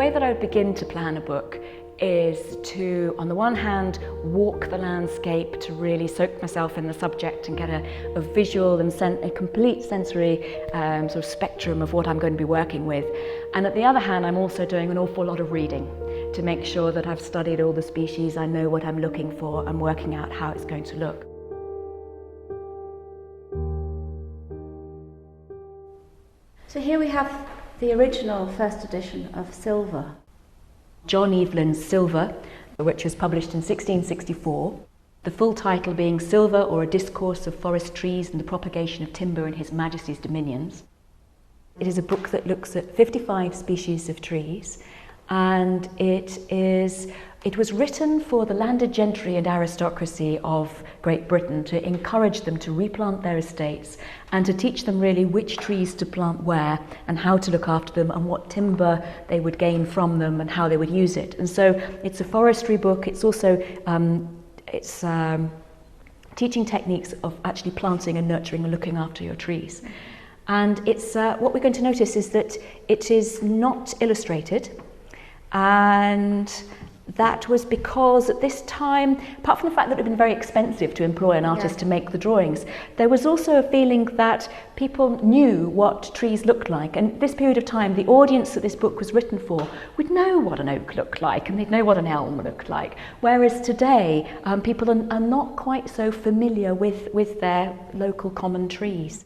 way that I would begin to plan a book is to, on the one hand, walk the landscape to really soak myself in the subject and get a visual and a complete sensory sort of spectrum of what I'm going to be working with. And at the other hand, I'm also doing an awful lot of reading to make sure that I've studied all the species, I know what I'm looking for, and working out how it's going to look. So here we have the original first edition of Sylva. John Evelyn's Sylva, which was published in 1664. The full title being Sylva, or a Discourse of Forest Trees and the Propagation of Timber in His Majesty's Dominions. It is a book that looks at 55 species of trees, and it was written for the landed gentry and aristocracy of Great Britain to encourage them to replant their estates and to teach them really which trees to plant where and how to look after them and what timber they would gain from them and how they would use it. And so it's a forestry book. It's also teaching techniques of actually planting and nurturing and looking after your trees. And it's what we're going to notice is that it is not illustrated, and that was because at this time, apart from the fact that it had been very expensive to employ an artist to make the drawings, there was also a feeling that people knew what trees looked like. And at this period of time, the audience that this book was written for would know what an oak looked like, and they'd know what an elm looked like. Whereas today, people are not quite so familiar with their local common trees.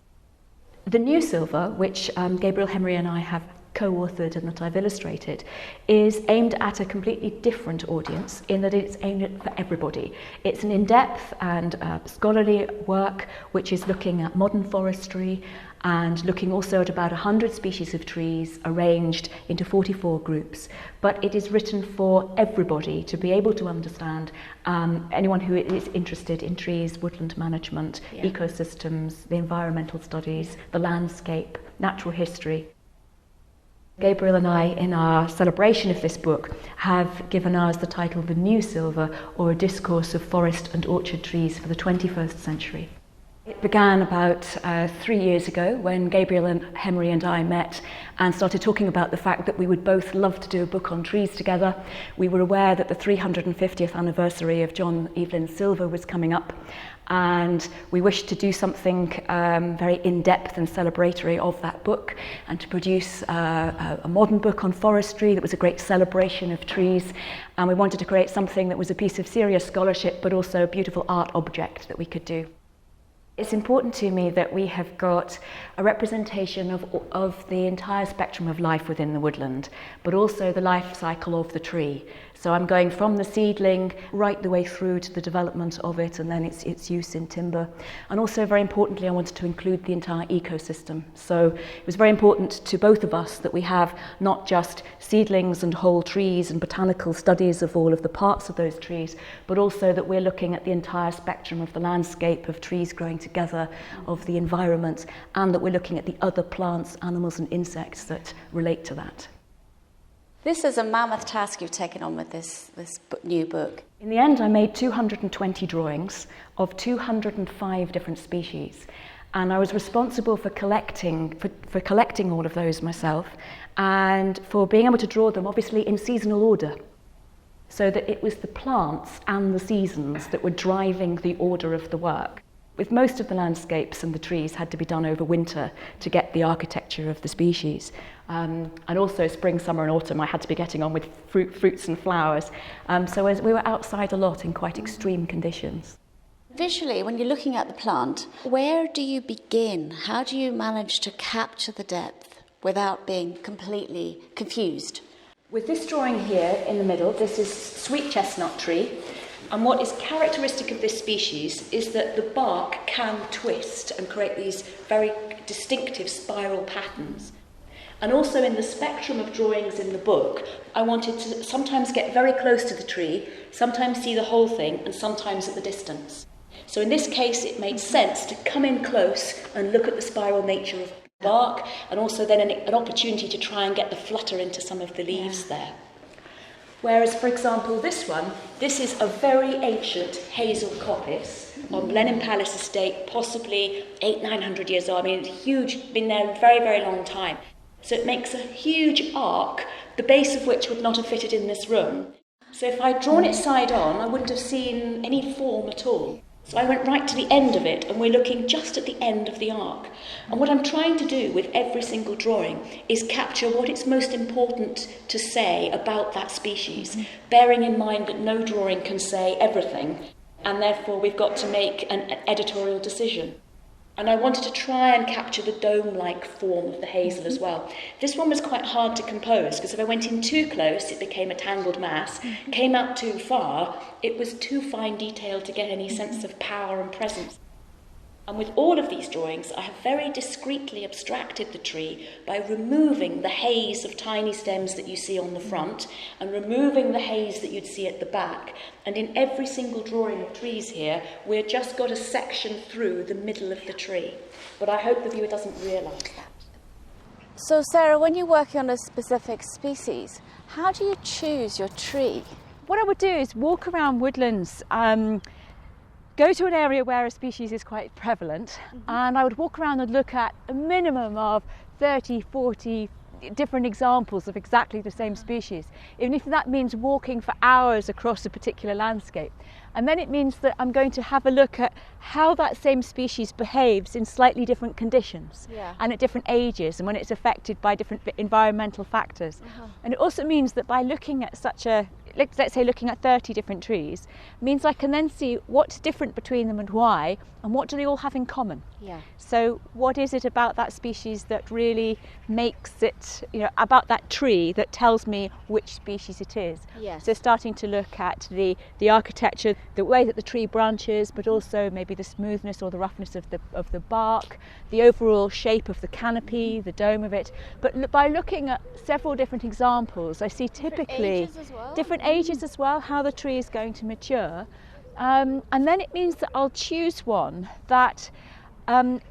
The new Sylva, which Gabriel, Hemery and I have co-authored and that I've illustrated, is aimed at a completely different audience in that it's aimed at for everybody. It's an in-depth and scholarly work which is looking at modern forestry and looking also at about 100 species of trees arranged into 44 groups. But it is written for everybody to be able to understand, anyone who is interested in trees, woodland management, ecosystems, the environmental studies, the landscape, natural history. Gabriel and I, in our celebration of this book, have given ours the title The New Sylva, or a Discourse of Forest and Orchard Trees for the 21st Century. It began about 3 years ago when Gabriel and Hemery and I met and started talking about the fact that we would both love to do a book on trees together. We were aware that the 350th anniversary of John Evelyn's Sylva was coming up, and we wished to do something very in-depth and celebratory of that book, and to produce a modern book on forestry that was a great celebration of trees. And we wanted to create something that was a piece of serious scholarship but also a beautiful art object that we could do. It's important to me that we have got a representation of the entire spectrum of life within the woodland, but also the life cycle of the tree. So I'm going from the seedling right the way through to the development of it and then its use in timber. And also, very importantly, I wanted to include the entire ecosystem. So it was very important to both of us that we have not just seedlings and whole trees and botanical studies of all of the parts of those trees, but also that we're looking at the entire spectrum of the landscape of trees growing together, of the environment, and that we're looking at the other plants, animals and insects that relate to that. This is a mammoth task you've taken on with this new book. In the end, I made 220 drawings of 205 different species, and I was responsible for collecting all of those myself, and for being able to draw them obviously in seasonal order, so that it was the plants and the seasons that were driving the order of the work. With most of the landscapes and the trees had to be done over winter to get the architecture of the species. And also spring, summer and autumn I had to be getting on with fruits and flowers. So as we were outside a lot in quite extreme conditions. Visually, when you're looking at the plant, where do you begin? How do you manage to capture the depth without being completely confused? With this drawing here in the middle, this is sweet chestnut tree. And what is characteristic of this species is that the bark can twist and create these very distinctive spiral patterns. And also in the spectrum of drawings in the book, I wanted to sometimes get very close to the tree, sometimes see the whole thing, and sometimes at the distance. So in this case, it made sense to come in close and look at the spiral nature of the bark, and also then an opportunity to try and get the flutter into some of the leaves there. Whereas, for example, this is a very ancient hazel coppice on Blenheim Palace estate, possibly 800-900 years old. I mean, it's huge, been there a very, very long time. So it makes a huge arc, the base of which would not have fitted in this room. So if I'd drawn it side on, I wouldn't have seen any form at all. So I went right to the end of it, and we're looking just at the end of the arc. And what I'm trying to do with every single drawing is capture what it's most important to say about that species, bearing in mind that no drawing can say everything, and therefore we've got to make an editorial decision. And I wanted to try and capture the dome-like form of the hazel as well. This one was quite hard to compose, because if I went in too close, it became a tangled mass. Came out too far, it was too fine detail to get any sense of power and presence. And with all of these drawings, I have very discreetly abstracted the tree by removing the haze of tiny stems that you see on the front and removing the haze that you'd see at the back. And in every single drawing of trees here, we've just got a section through the middle of the tree. But I hope the viewer doesn't realise that. So Sarah, when you're working on a specific species, how do you choose your tree? What I would do is walk around woodlands, go to an area where a species is quite prevalent, and I would walk around and look at a minimum of 30, 40 different examples of exactly the same species, even if that means walking for hours across a particular landscape. And then it means that I'm going to have a look at how that same species behaves in slightly different conditions and at different ages, and when it's affected by different environmental factors. And it also means that by looking at let's say looking at 30 different trees, means I can then see what's different between them and why, and what do they all have in common. So what is it about that species that really makes it, about that tree that tells me which species it is. So starting to look at the architecture, the way that the tree branches, but also maybe the smoothness or the roughness of the bark, the overall shape of the canopy, the dome of it. But by looking at several different examples, I see typically different ages as well, how the tree is going to mature. And then it means that I'll choose one that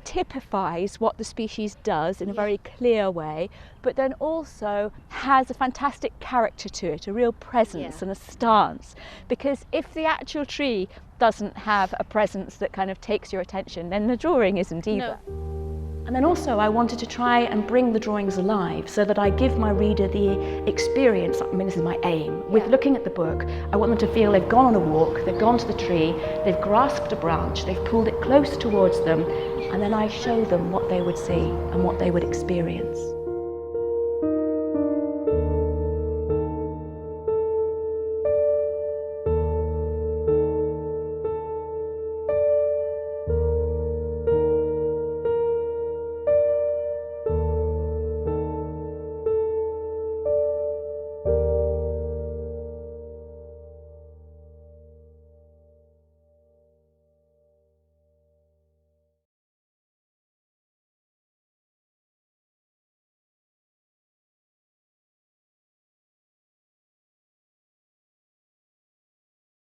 typifies what the species does in a very clear way, but then also has a fantastic character to it, a real presence and a stance. Because if the actual tree doesn't have a presence that kind of takes your attention, then the drawing isn't either. And then also I wanted to try and bring the drawings alive so that I give my reader the experience, this is my aim, with looking at the book. I want them to feel they've gone on a walk, they've gone to the tree, they've grasped a branch, they've pulled it close towards them, and then I show them what they would see and what they would experience.